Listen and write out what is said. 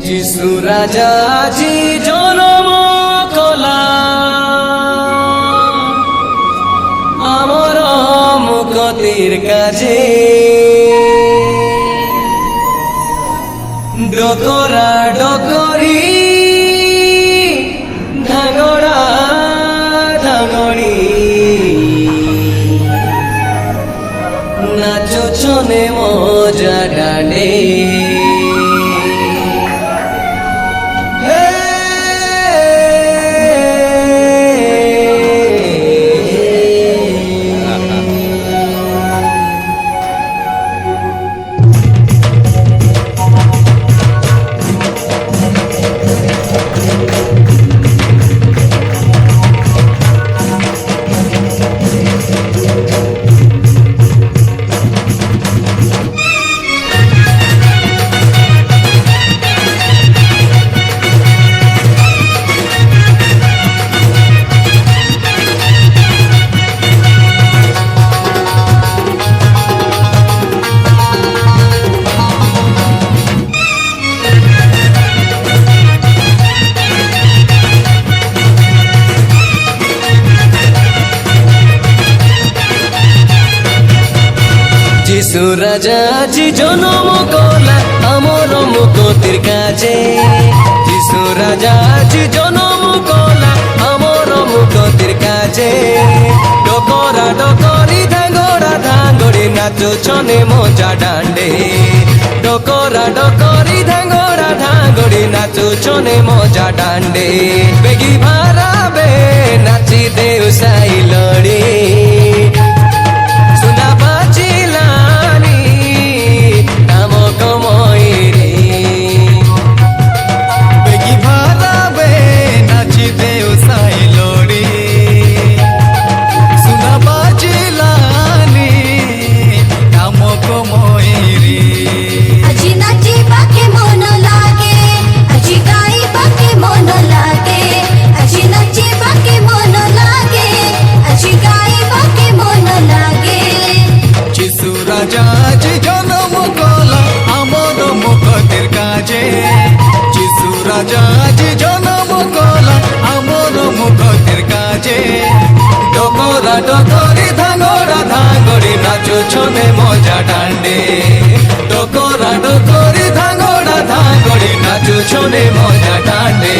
যিশু রাজা জি জনম কলা আমার মুকতির কাজে ডকরা ডকরি ধাঙড়া ধাঙড়ি নাচনে মজা ডানে যিশু রাজা জি জনম কলা আমার মুকতির কাজে যিশু রাজা জি জনম কলা আমার মুকতির কাজে ডকরা ডকরি ধাঙড়া ধাঙড়ি নাচনে মজা ডান্ডে ডকরা ডকরি ধাঙড়া ধাঙড়ি নাচনে মজা ডান্ডে বেগি ভারাবে নাচি দেউ সাই লড়ি সুনা বাজিলানি নামক ময়ূরী বেগি ভারাবে নাচি দেও সাই লড়ি সুনা বাজিলানি নামক ময়ূরী আজি নাচিবাকে মন লাগে আজি গাইবাকে মন লাগে আজি নাচিবাকে মন লাগে আজি গাইবাকে মন লাগে যিশু রাজা জি জনম কলা আমার মুকতির কাজে যিশু রাজা জি জনম কলা আমার মুকতির কাজে ডকরা ডকরি ধাঙড়া ধাঙড়ি নাচনে মজা ডান্ডে ডকরা ডকরি ধাঙড়া ধাঙড়ি নাচনে মজা ডান্ডে